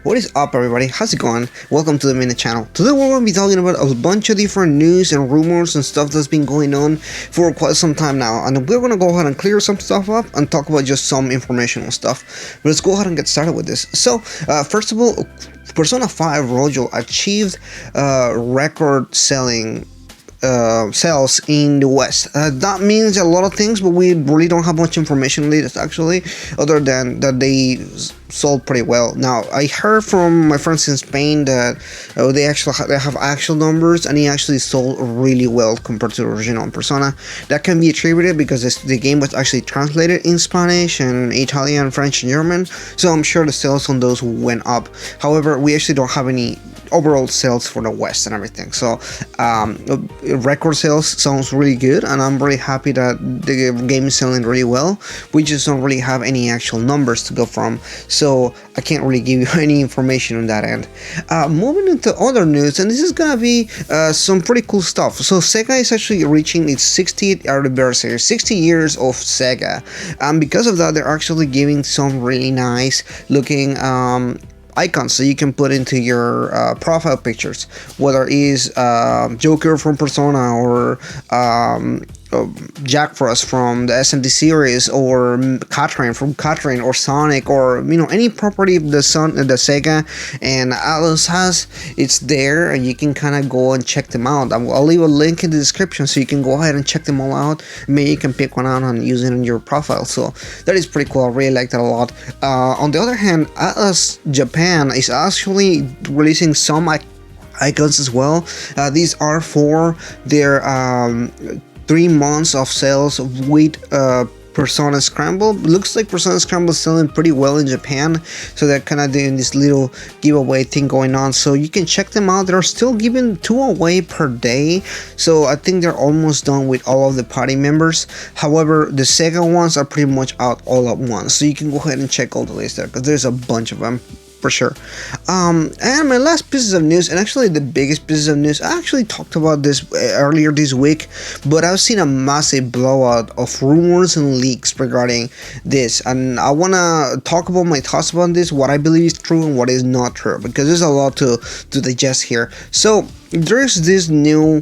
What is up, everybody? How's it going? Welcome to the Minute Channel. Today we're going to be talking about a bunch of different news and rumors and stuff that's been going on for quite some time now, and we're going to go ahead and clear some stuff up and talk about just some informational stuff. But let's go ahead and get started with this. So, first of all, Persona 5 Royal achieved record selling sales in the West. That means a lot of things, but we really don't have much information on this actually, other than that they sold pretty well. Now, I heard from my friends in Spain that they have actual numbers, and he actually sold really well compared to the original Persona. That can be attributed because the game was actually translated in Spanish and Italian, French, and German, so I'm sure the sales on those went up. However, we actually don't have any overall sales for the West and everything, so record sales sounds really good, and I'm really happy that the game is selling really well. We just don't really have any actual numbers to go from, so I can't really give you any information on that end. Moving into other news, and this is gonna be some pretty cool stuff. So Sega is actually reaching its 60th anniversary, 60 years of Sega, and because of that they're actually giving some really nice looking icons so you can put into your profile pictures, whether it is Joker from Persona, or Jack Frost from the SMT series, or Katrin from Katrin, or Sonic, or any property the Sega and Atlus has. It's there, and you can kind of go and check them out. I'll leave a link in the description so you can go ahead and check them all out. Maybe you can pick one out and use it in your profile. So that is pretty cool. I really like that a lot. On the other hand, Atlus Japan is actually releasing some icons as well. These are for their 3 months of sales with Persona Scramble. Looks like Persona Scramble is selling pretty well in Japan, so they're kind of doing this little giveaway thing going on, so you can check them out. They're still giving 2 away per day, so I think they're almost done with all of the party members. However, the Sega ones are pretty much out all at once, so you can go ahead and check all the list there, because there's a bunch of them for sure. And my last pieces of news, and actually the biggest pieces of news, I actually talked about this earlier this week, but I've seen a massive blowout of rumors and leaks regarding this, and I want to talk about my thoughts about this, what I believe is true and what is not true, because there's a lot to digest here. So there's this new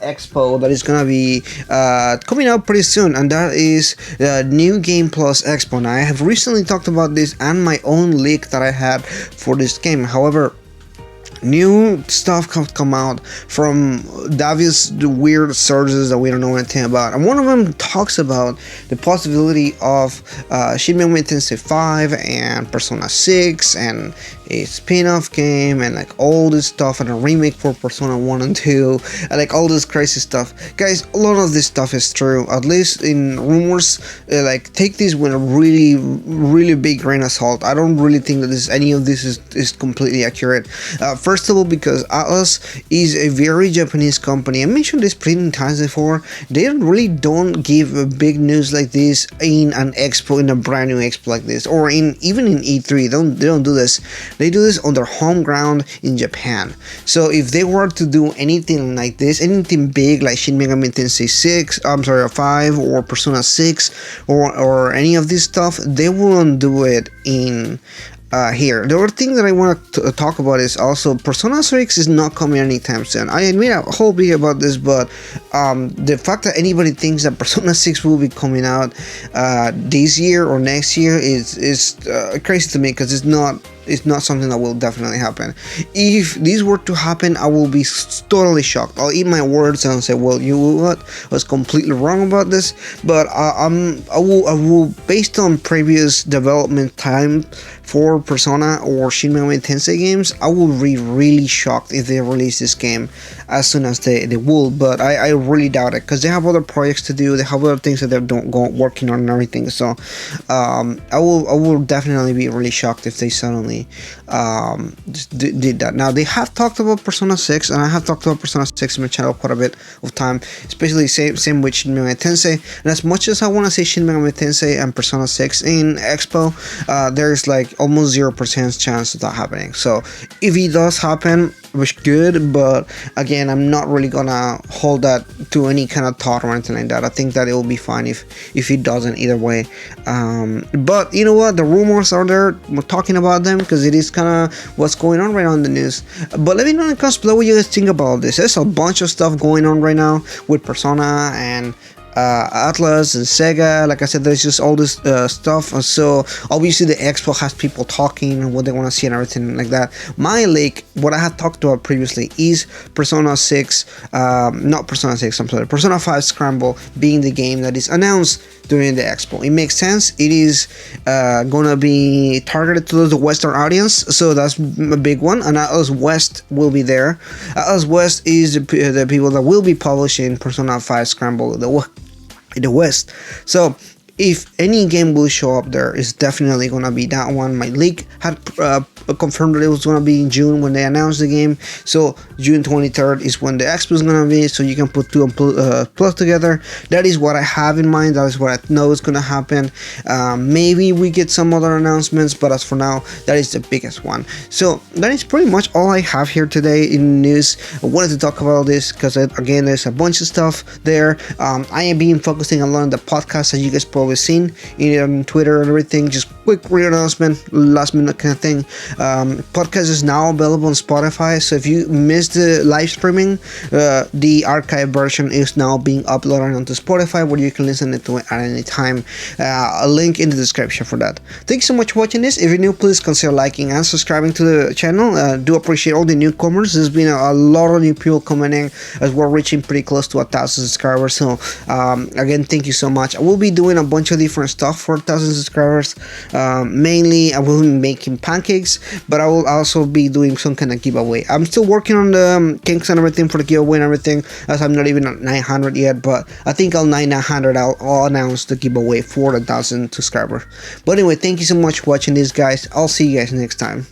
expo that is gonna be coming out pretty soon, and that is the New Game Plus Expo. Now, I have recently talked about this and my own leak that I had for this game. However, new stuff have come out from various weird sources that we don't know anything about, and one of them talks about the possibility of Shin Megami Tensei 5 and Persona 6 and a spin-off game, and like all this stuff, and a remake for Persona 1 and 2, and like all this crazy stuff. Guys, a lot of this stuff is true, at least in rumors. Like, take this with a really big grain of salt. I don't really think that any of this is completely accurate. First of all, because Atlus is a very Japanese company. I mentioned this plenty of times before. They really don't give big news like this in an expo, in a brand new expo like this, or even in E3. They don't do this. They do this on their home ground in Japan. So if they were to do anything like this, anything big like Shin Megami Tensei 5, or Persona 6, or any of this stuff, they wouldn't do it in here. The other thing that I want to talk about is also Persona 6 is not coming anytime soon. I made a whole video about this, but the fact that anybody thinks that Persona 6 will be coming out this year or next year is crazy to me, because it's not something that will definitely happen. If this were to happen, I will be totally shocked. I'll eat my words and say, well, you know what, I was completely wrong about this. But I will, based on previous development time for Persona or Shin Megami Tensei games, I will be really shocked if they release this game as soon as they will. But I really doubt it, because they have other projects to do, they have other things that they're working on and everything. So I will definitely be really shocked if they suddenly recently did that. Now they have talked about Persona 6, and I have talked about Persona 6 in my channel quite a bit of time, especially same with Shin Megami Tensei. And as much as I want to say Shin Megami Tensei and Persona 6 in Expo, there's like almost 0% chance of that happening. So if it does happen, which good, but again, I'm not really gonna hold that to any kind of thought or anything like that. I think that it will be fine if it doesn't either way. But you know what, the rumors are there, we're talking about them because it is kind of what's going on right now in the news. But let me know in the comments below what you guys think about this. There's a bunch of stuff going on right now with Persona and Atlas and Sega. Like I said, there's just all this stuff. So obviously the expo has people talking and what they want to see and everything like that. My leak, what I had talked about previously, is Persona 6, not Persona 6, I'm sorry, Persona 5 Scramble being the game that is announced during the expo. It makes sense. It is gonna be targeted to the Western audience, so that's a big one. And Atlas West will be there. Atlas West is the people that will be publishing Persona 5 Scramble in the West. So if any game will show up there, it's definitely gonna be that one. My leak had confirmed that it was gonna be in June when they announced the game. So June 23rd is when the expo is gonna be. So you can put 2 and plus together. That is what I have in mind. That is what I know is gonna happen. Maybe we get some other announcements, but as for now, that is the biggest one. So that is pretty much all I have here today in news. I wanted to talk about this because again, there's a bunch of stuff there. I am being focusing a lot on the podcast, as you guys probably seen in Twitter and everything. Just quick re-announcement, last minute kind of thing. Podcast is now available on Spotify, so if you missed the live streaming, the archive version is now being uploaded onto Spotify, where you can listen to it at any time. A link in the description for that. Thanks so much for watching this. If you're new, please consider liking and subscribing to the channel. Do appreciate all the newcomers. There's been a lot of new people coming in as we're reaching pretty close to 1,000 subscribers. So again, thank you so much. I will be doing a bunch of different stuff for 1,000 subscribers. Mainly I will be making pancakes, but I will also be doing some kind of giveaway. I'm still working on the kinks and everything for the giveaway and everything, as I'm not even at 900 yet, but I think I'll 900 I'll announce the giveaway for 1,000 subscribers. But anyway, thank you so much for watching this, guys. I'll see you guys next time.